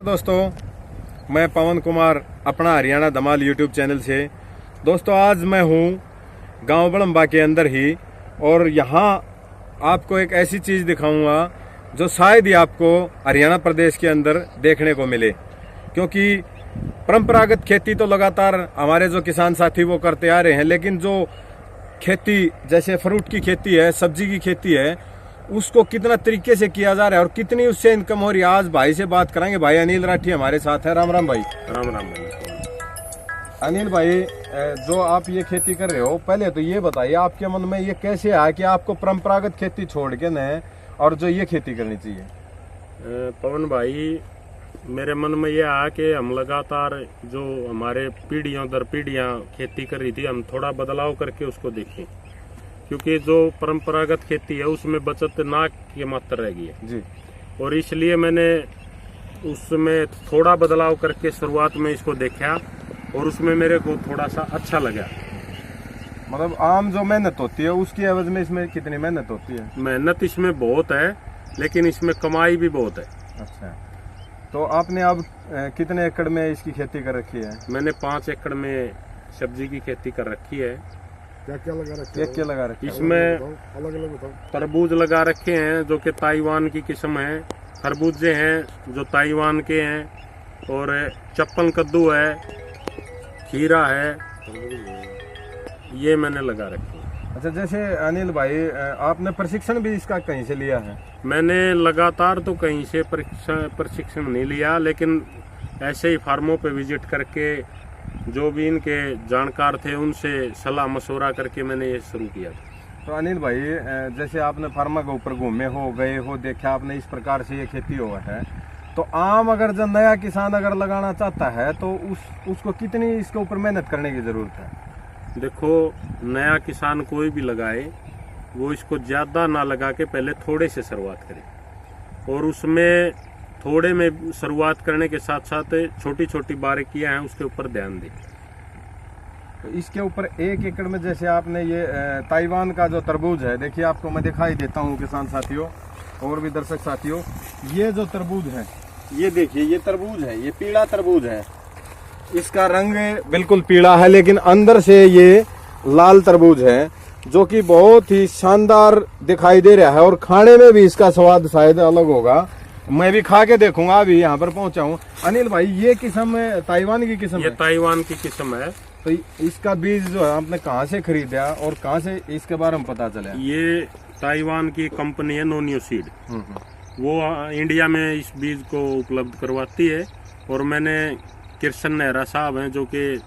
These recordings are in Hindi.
दोस्तों, मैं पवन कुमार अपना हरियाणा धमाल यूट्यूब चैनल से। दोस्तों, आज मैं हूँ गांव बड़म्बा के अंदर ही, और यहाँ आपको एक ऐसी चीज़ दिखाऊंगा जो शायद ही आपको हरियाणा प्रदेश के अंदर देखने को मिले, क्योंकि परंपरागत खेती तो लगातार हमारे जो किसान साथी वो करते आ रहे हैं, लेकिन जो खेती जैसे फ्रूट की खेती है, सब्जी की खेती है, उसको कितना तरीके से किया जा रहा है और कितनी उससे इनकम हो रही है। आज भाई से बात करेंगे। भाई अनिल राठी हमारे साथ है। राम राम भाई। राम राम भाई। अनिल भाई, जो आप ये खेती कर रहे हो, पहले तो ये बताइए आपके मन में ये कैसे आया कि आपको परंपरागत खेती छोड़ के न और जो ये खेती करनी चाहिए? पवन भाई, मेरे मन में ये आया कि हम लगातार जो हमारे पीढ़ियों दर पीढ़ियां खेती कर रही थी, हम थोड़ा बदलाव करके उसको देखें, क्योंकि जो परंपरागत खेती है उसमें बचत ना की मात्रा रह गई है जी। और इसलिए मैंने उसमें थोड़ा बदलाव करके शुरुआत में इसको देखा और उसमें मेरे को थोड़ा सा अच्छा लगा। मतलब आम जो मेहनत होती है उसकी एवज में इसमें कितनी मेहनत होती है? मेहनत इसमें बहुत है, लेकिन इसमें कमाई भी बहुत है। अच्छा, तो आपने अब कितने एकड़ में इसकी खेती कर रखी है? मैंने 5 एकड़ में सब्जी की खेती कर रखी है। क्या क्या लगा रखा है? इसमें तरबूज लगा रखे हैं जो कि ताइवान की किस्म है, खरबूजे हैं जो ताइवान के हैं, और चप्पन कद्दू है, खीरा है, ये मैंने लगा रखे हैं। अच्छा, जैसे अनिल भाई, आपने प्रशिक्षण भी इसका कहीं से लिया है? मैंने लगातार तो कहीं से प्रशिक्षण नहीं लिया, लेकिन ऐसे ही फार्मों पे विजिट करके जो भी इनके जानकार थे उनसे सलाह मशवरा करके मैंने ये शुरू किया। तो अनिल भाई, जैसे आपने फार्मा के ऊपर घूमे हो, गए हो, देखा आपने इस प्रकार से ये खेती हुआ है, तो आम अगर जो नया किसान अगर लगाना चाहता है तो उसको कितनी इसके ऊपर मेहनत करने की जरूरत है? देखो, नया किसान कोई भी लगाए वो इसको ज्यादा ना लगा के पहले थोड़े से शुरुआत करे, और उसमें थोड़े में शुरुआत करने के साथ साथ छोटी छोटी बारीकियां हैं उसके ऊपर ध्यान दें। तो इसके ऊपर 1 एकड़ में जैसे आपने ये ताइवान का जो तरबूज है, देखिए आपको मैं दिखाई देता हूँ किसान साथियों और भी दर्शक साथियों, ये जो तरबूज है, ये देखिए, ये तरबूज है, ये पीला तरबूज है। इसका रंग बिल्कुल पीला है, लेकिन अंदर से ये लाल तरबूज है, जो कि बहुत ही शानदार दिखाई दे रहा है, और खाने में भी इसका स्वाद शायद अलग होगा। मैं भी खा के देखूंगा। अभी यहाँ पर पहुंचा हूँ। अनिल भाई, ये किस्म ताइवान की किस्म है? ये ताइवान की किस्म है। तो इसका बीज जो है आपने कहाँ से खरीदा और कहाँ से इसके बारे में पता चला? ये ताइवान की कंपनी है नोनियो सीड, वो इंडिया में इस बीज को उपलब्ध करवाती है, और मैंने कृष्ण नेहरा साहब हैं जो कि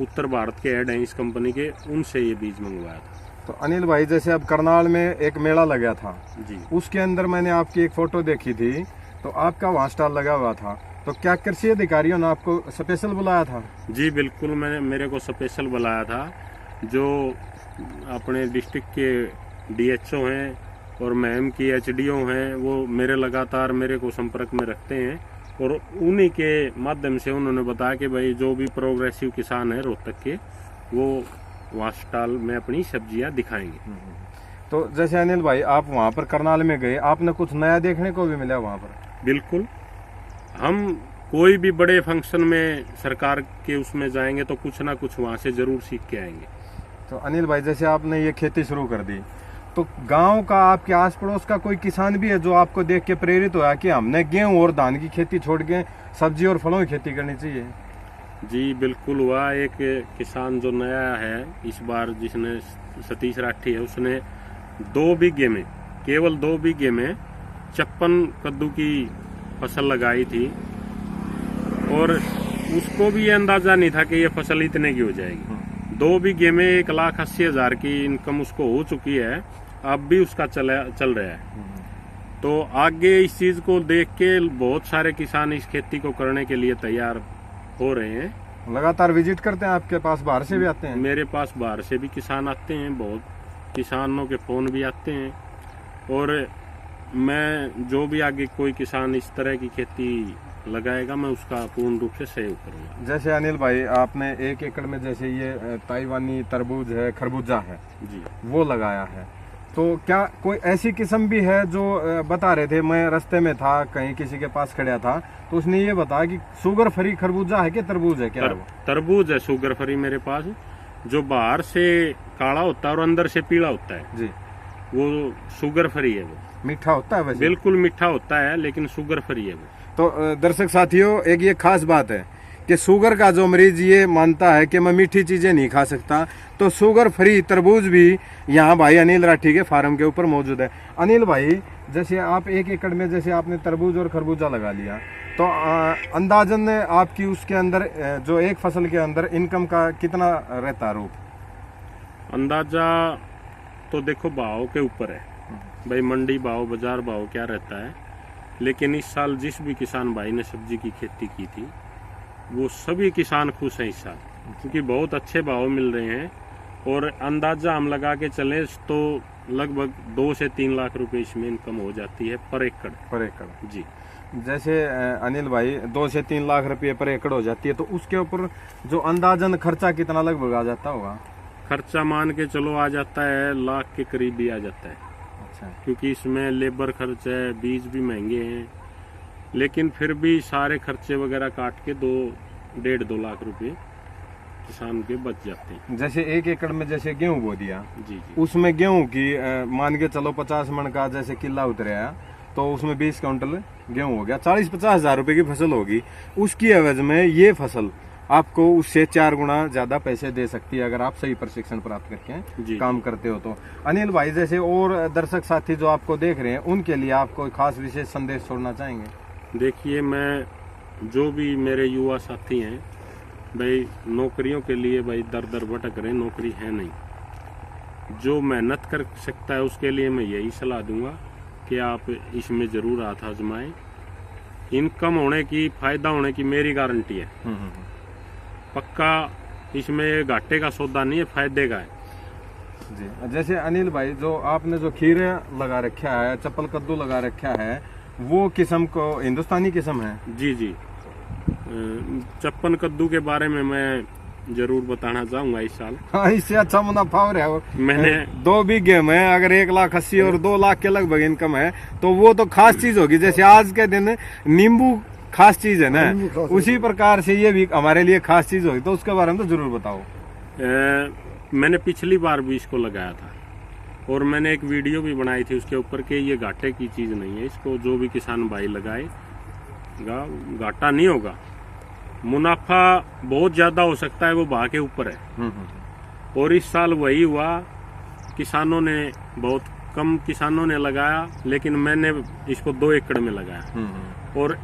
उत्तर भारत के हेड हैं इस कंपनी के, उनसे ये बीज मंगवाया था। तो अनिल भाई, जैसे अब करनाल में एक मेला लगा था जी, उसके अंदर मैंने आपकी एक फोटो देखी थी, तो आपका वहाँ स्टॉल लगा हुआ था, तो क्या कृषि अधिकारियों ने आपको स्पेशल बुलाया था? जी बिल्कुल, मेरे को स्पेशल बुलाया था। जो अपने डिस्ट्रिक्ट के डीएचओ हैं और मैम की एचडीओ हैं, वो लगातार मेरे को संपर्क में रखते हैं, और उन्हीं के माध्यम से उन्होंने बताया कि भाई जो भी प्रोग्रेसिव किसान है रोहतक के, वो वहाँ स्टॉल में अपनी सब्जियां दिखाएंगे। तो जैसे अनिल भाई, आप वहाँ पर करनाल में गए, आपने कुछ नया देखने को भी मिला वहाँ पर? बिल्कुल, हम कोई भी बड़े फंक्शन में सरकार के उसमें जाएंगे तो कुछ ना कुछ वहाँ से जरूर सीख के आएंगे। तो अनिल भाई, जैसे आपने ये खेती शुरू कर दी, तो गांव का, आपके आस पड़ोस का कोई किसान भी है जो आपको देख के प्रेरित हुआ कि हमने गेहूं और धान की खेती छोड़ के सब्जी और फलों की खेती करनी चाहिए? जी बिल्कुल हुआ। एक किसान जो नया है इस बार, जिसने सतीश राठी है, उसने 2 बीघे में, केवल 2 बीघे में 56 कद्दू की फसल लगाई थी, और उसको भी ये अंदाजा नहीं था कि ये फसल इतने की हो जाएगी। 2 बीघे में 1,80,000 की इनकम उसको हो चुकी है, अब भी उसका चल रहा है। तो आगे इस चीज को देख के बहुत सारे किसान इस खेती को करने के लिए तैयार हो रहे हैं। लगातार विजिट करते हैं आपके पास? बाहर से भी आते हैं? मेरे पास बाहर से भी किसान आते हैं, बहुत किसानों के फोन भी आते हैं, और मैं जो भी आगे कोई किसान इस तरह की खेती लगाएगा, मैं उसका पूर्ण रूप से सहयोग करूंगा। जैसे अनिल भाई, आपने 1 एकड़ में जैसे ये ताइवानी तरबूज है, खरबूजा है जी, वो लगाया है, तो क्या कोई ऐसी किस्म भी है जो बता रहे थे, मैं रास्ते में था कहीं किसी के पास खड़ा था तो उसने ये बताया कि शुगर फ्री खरबूजा है कि तरबूज है, क्या है वो? तरबूज है शुगर फ्री मेरे पास, जो बाहर से काला होता है और अंदर से पीला होता है जी, वो शुगर फ्री है। वो मीठा होता है वैसे? बिल्कुल मीठा होता है लेकिन शुगर फ्री है वो। तो दर्शक साथियों, एक ये खास बात है कि शुगर का जो मरीज ये मानता है कि मैं मीठी चीजें नहीं खा सकता, तो शुगर फ्री तरबूज भी यहाँ भाई अनिल राठी के फार्म के ऊपर मौजूद है। अनिल भाई, जैसे आप 1 एकड़ में जैसे आपने तरबूज और खरबूजा लगा लिया, तो अंदाजन आपकी उसके अंदर जो एक फसल के अंदर इनकम का कितना रहता रूप? अंदाजा तो देखो भाव के ऊपर है भाई, मंडी भाव बाजार भाव क्या रहता है, लेकिन इस साल जिस भी किसान भाई ने सब्जी की खेती की थी वो सभी किसान खुश हैं इस साल, क्योंकि बहुत अच्छे भाव मिल रहे हैं। और अंदाजा हम लगा के चले तो लगभग 2 से 3 लाख रुपए इसमें इनकम हो जाती है पर एकड़। पर एकड़ जी। जैसे अनिल भाई 2 से 3 लाख रुपए पर एकड़ हो जाती है, तो उसके ऊपर जो अंदाजन खर्चा कितना लगभग आ जाता होगा? खर्चा मान के चलो आ जाता है लाख के करीब भी आ जाता है। अच्छा, क्योंकि इसमें लेबर खर्च है, बीज भी महंगे हैं, लेकिन फिर भी सारे खर्चे वगैरह काट के 2-1.5-2 लाख रुपए किसान के बच जाते हैं। जैसे 1 एकड़ में जैसे गेहूं बो दिया, जी जी। उसमें गेहूं की मान के चलो 50 मन का जैसे किला उतरा, तो उसमें 20 क्विंटल गेहूं हो गया, 40-50 हजार रुपए की फसल होगी। उसकी एवज में ये फसल आपको उससे 4 गुना ज्यादा पैसे दे सकती है अगर आप सही प्रशिक्षण प्राप्त करके जी काम करते हो तो। अनिल भाई, जैसे और दर्शक साथी जो आपको देख रहे हैं उनके लिए आप कोई खास विशेष संदेश छोड़ना चाहेंगे? देखिए, मैं जो भी मेरे युवा साथी हैं भाई, नौकरियों के लिए भाई दर दर भटक रहे, नौकरी है नहीं। जो मेहनत कर सकता है उसके लिए मैं यही सलाह दूंगा कि आप इसमें जरूर हाथ आजमाएं। इनकम होने की, फायदा होने की मेरी गारंटी है पक्का। इसमें घाटे का सौदा नहीं है, फायदे का है जी। जैसे अनिल भाई, जो आपने जो खीरे लगा रखा है, चप्पल कद्दू लगा रखा है, वो किस्म को हिंदुस्तानी किस्म है? जी जी। चप्पन कद्दू के बारे में मैं जरूर बताना चाहूंगा इस साल। हाँ, इससे अच्छा मुनाफा हो रहा है। मैंने 2 बीघे में अगर 1,80,000 और 2 लाख के लगभग इनकम है, तो वो तो खास चीज होगी। जैसे आज के दिन नींबू खास चीज है ना, उसी प्रकार से ये भी हमारे लिए खास चीज होगी, तो उसके बारे में तो जरूर बताओ। मैंने पिछली बार भी इसको लगाया था और मैंने एक वीडियो भी बनाई थी उसके ऊपर कि ये घाटे की चीज नहीं है, इसको जो भी किसान भाई लगाएगा घाटा नहीं होगा। मुनाफा बहुत ज्यादा हो सकता है, वो भाव के ऊपर है। और इस साल वही हुआ, किसानों ने बहुत कम किसानों ने लगाया, लेकिन मैंने इसको 2 एकड़ में लगाया। और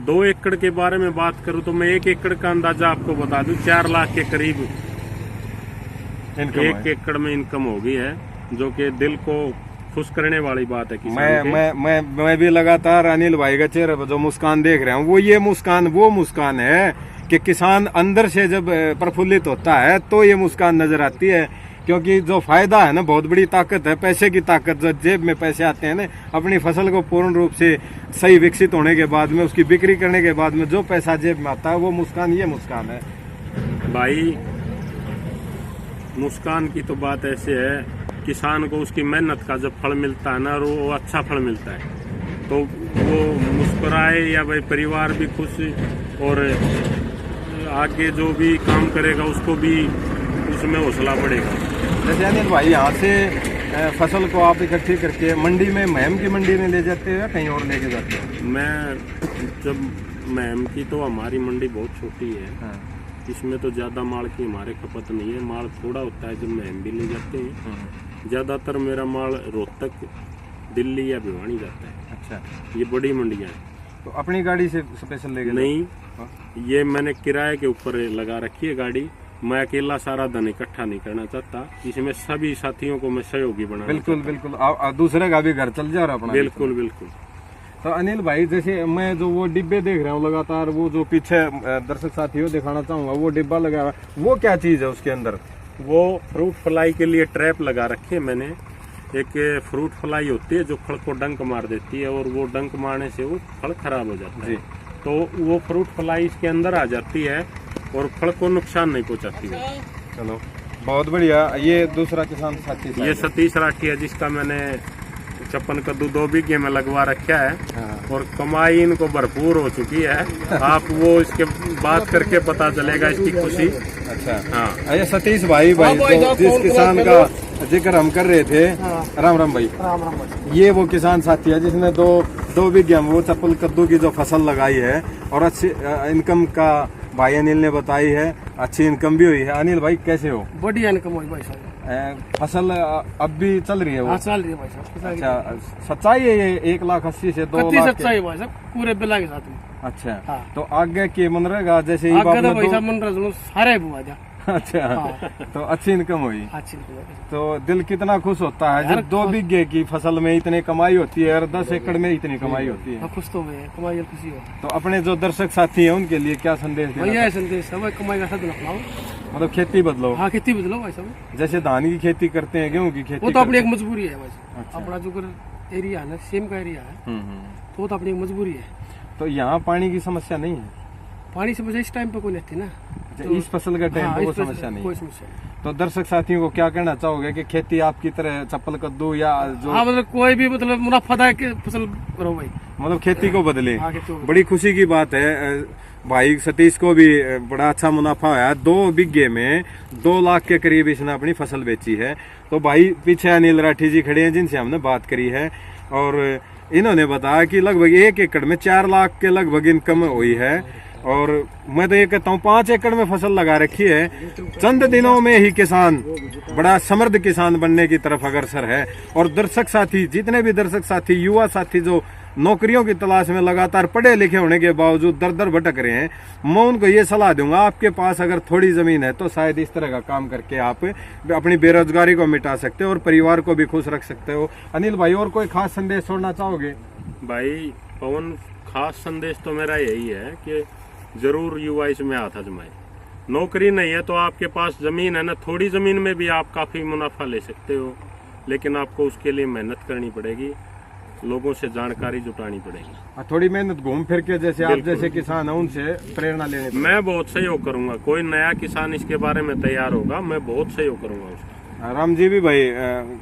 2 एकड़ के बारे में बात करूं तो मैं 1 एकड़ का अंदाजा आपको बता दूं, 4 लाख के करीब 1 एकड़ में इनकम हो गई है, जो कि दिल को खुश करने वाली बात है किसान के। मैं भी लगातार अनिल भाई का चेहरे पर जो मुस्कान देख रहा हूँ, वो मुस्कान है कि किसान अंदर से जब प्रफुल्लित होता है तो ये मुस्कान नजर आती है। क्योंकि जो फायदा है ना, बहुत बड़ी ताकत है, पैसे की ताकत। जो जेब में पैसे आते हैं ना, अपनी फसल को पूर्ण रूप से सही विकसित होने के बाद में, उसकी बिक्री करने के बाद में जो पैसा जेब में आता है, वो मुस्कान, ये मुस्कान है भाई। मुस्कान की तो बात ऐसे है, किसान को उसकी मेहनत का जब फल मिलता है ना, और वो अच्छा फल मिलता है, तो वो मुस्कुराए या भाई परिवार भी खुश, और आगे जो भी काम करेगा उसको भी उसमें हौसला बढ़ेगा। जैसे अनिल भाई, यहाँ से फसल को आप इकट्ठी करके मंडी में, महम की मंडी में ले जाते हो या कहीं और लेके जाते हो? मैं जब महम की, तो हमारी मंडी बहुत छोटी है। हाँ। इसमें तो ज्यादा माल की हमारे खपत नहीं है, माल थोड़ा होता है जब महम भी ले जाते हैं। ज्यादातर मेरा माल रोहतक, दिल्ली या भिवानी जाता है। अच्छा, ये बड़ी मंडियां हैं। तो अपनी गाड़ी से स्पेशल लेके नहीं, हाँ? ये मैंने किराए के ऊपर लगा रखी है गाड़ी। मैं अकेला सारा धन इकट्ठा नहीं करना चाहता, इसमें सभी साथियों को मैं सहयोगी बनाना। बिल्कुल बिल्कुल, दूसरे का भी घर चल जाए और अपना। बिल्कुल बिल्कुल। तो अनिल भाई, जैसे मैं जो वो डिब्बे देख रहा हूँ लगातार, वो जो पीछे दर्शक साथियों दिखाना चाहूंगा, वो डिब्बा लगा हुआ, वो क्या चीज है उसके अंदर? वो फ्रूट फ्लाई के लिए ट्रैप लगा रखी है मैंने। एक फ्रूट फ्लाई होती है जो फल को डंक मार देती है, और वो डंक मारने से वो फल खराब हो जाता है। तो वो फ्रूट फ्लाई इसके अंदर आ जाती है और फल को नुकसान नहीं पहुंचाती है। चलो, बहुत बढ़िया। ये दूसरा किसान साथी ये सतीश राठी है जिसका मैंने 56 कद्दू 2 बीघे में लगवा रखा है। हाँ। और कमाई इनको भरपूर हो चुकी है। आप वो इसके बात करके पता चलेगा इसकी खुशी। अच्छा हाँ, ये सतीश भाई जो जिस किसान का जिक्र हम कर रहे थे, राम राम भाई, ये वो किसान साथी है जिसने दो बीघे में वो चप्पल कद्दू की जो फसल लगाई है और अच्छी इनकम का भाई अनिल ने बताई है, अच्छी इनकम भी हुई है। अनिल भाई कैसे हो? बढ़िया इनकम हुई भाई साहब। फसल अब भी चल रही है वो? हाँ चल रही है भाई साहब। अच्छा, सच्चाई है ये 1,80,000 से 2 लाख? सच्चाई भाई साहब, पूरे बिला के साथ में। अच्छा हाँ। तो आगे के मन रहेगा जैसे ही आगे तो भाई साहब मन रहा सारे बुआ जा। अच्छा हाँ। तो अच्छी इनकम हुई। अच्छी इनकम। तो दिल कितना खुश होता है जब 2 बीघे की फसल में इतनी कमाई होती है और 10 एकड़ में इतनी कमाई होती है। खुश तो हुए, कमाई खुशी हो। तो अपने जो दर्शक साथी हैं उनके लिए क्या संदेश देना? भैया संदेश है, कमाई का साथ अपनाओ, मतलब खेती बदलो। हाँ खेती बदलो भाई साहब। जैसे धान की खेती करते हैं, गेहूं की खेती वो तो अपनी एक करते मजबूरी है भाई साहब। अच्छा। अपना जो एरिया है ना, सेम का एरिया है, हैं। तो वो तो अपनी एक मजबूरी है। तो यहाँ पानी की समस्या नहीं है? पानी से वजह इस टाइम पे कोई नहीं थी ना, अच्छा, इस फसल का टाइम पे इस कोई वजह से समस्या नहीं कोई है। समस्या नहीं। तो दर्शक साथियों को क्या कहना चाहोगे कि खेती आपकी तरह चप्पल कद्दू या जो हाँ मतलब कोई भी मतलब मुनाफादायक फसल करो भाई। मतलब खेती को बदले? हाँ, खेती को। बड़ी खुशी की बात है। भाई सतीश को भी बड़ा अच्छा मुनाफा है। 2 बीघे में 2 लाख के करीब इसने अपनी फसल बेची है। तो भाई पीछे अनिल राठी जी खड़े हैं जिनसे हमने बात करी है और इन्होंने बताया कि लगभग 1 एकड़ में 4 लाख के लगभग इनकम हुई है। और मैं तो ये कहता हूँ 5 एकड़ में फसल लगा रखी है। चंद दिनों में ही किसान बड़ा समृद्ध किसान बनने की तरफ अग्रसर है। और दर्शक साथी, जितने भी दर्शक साथी, युवा साथी जो नौकरियों की तलाश में लगातार पढ़े लिखे होने के बावजूद दर दर भटक रहे हैं, मैं उनको ये सलाह दूंगा, आपके पास अगर थोड़ी जमीन है तो शायद इस तरह का काम करके आप अपनी बेरोजगारी को मिटा सकते हो और परिवार को भी खुश रख सकते हो। अनिल भाई और कोई खास संदेश छोड़ना चाहोगे? भाई पवन, खास संदेश तो मेरा यही है कि जरूर युवा इसमें हाथ आजमाए। नौकरी नहीं है तो आपके पास जमीन है ना, थोड़ी जमीन में भी आप काफी मुनाफा ले सकते हो, लेकिन आपको उसके लिए मेहनत करनी पड़ेगी, लोगों से जानकारी जुटानी पड़ेगी, थोड़ी मेहनत घूम फिर के, जैसे आप जैसे किसान है उनसे प्रेरणा लेने। मैं बहुत सहयोग करूंगा। कोई नया किसान इसके बारे में तैयार होगा, मैं बहुत सहयोग करूंगा उसका। राम जी भी भाई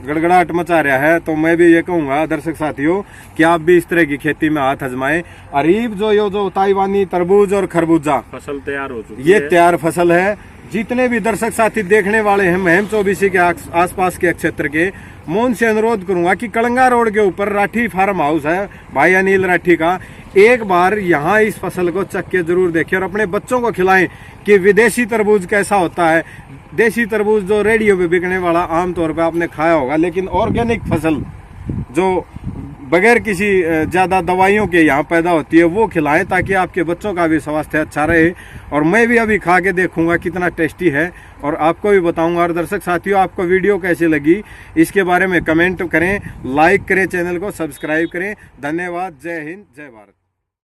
गड़गड़ाहट मचा रहा है, तो मैं भी ये कहूंगा दर्शक साथियों कि आप भी इस तरह की खेती में हाथ आजमाएं। अरीब जो ताइवानी तरबूज और खरबूजा फसल तैयार हो चुकी ये है। तैयार फसल है। जितने भी दर्शक साथी देखने वाले हैं महम 24 के आसपास के क्षेत्र के, मैं उनसे अनुरोध करूंगा कि कलंगा रोड के ऊपर राठी फार्म हाउस है भाई अनिल राठी का, एक बार यहाँ इस फसल को चख के जरूर देखें और अपने बच्चों को खिलाएं कि विदेशी तरबूज कैसा होता है। देसी तरबूज जो रेडियो पे बिकने वाला आमतौर पे आपने खाया होगा, लेकिन ऑर्गेनिक फसल जो बगैर किसी ज्यादा दवाइयों के यहाँ पैदा होती है वो खिलाएं, ताकि आपके बच्चों का भी स्वास्थ्य अच्छा रहे। और मैं भी अभी खा के देखूंगा कितना टेस्टी है और आपको भी बताऊंगा। और दर्शक साथियों, आपको वीडियो कैसी लगी इसके बारे में कमेंट करें, लाइक करें, चैनल को सब्सक्राइब करें। धन्यवाद। जय हिंद, जय भारत।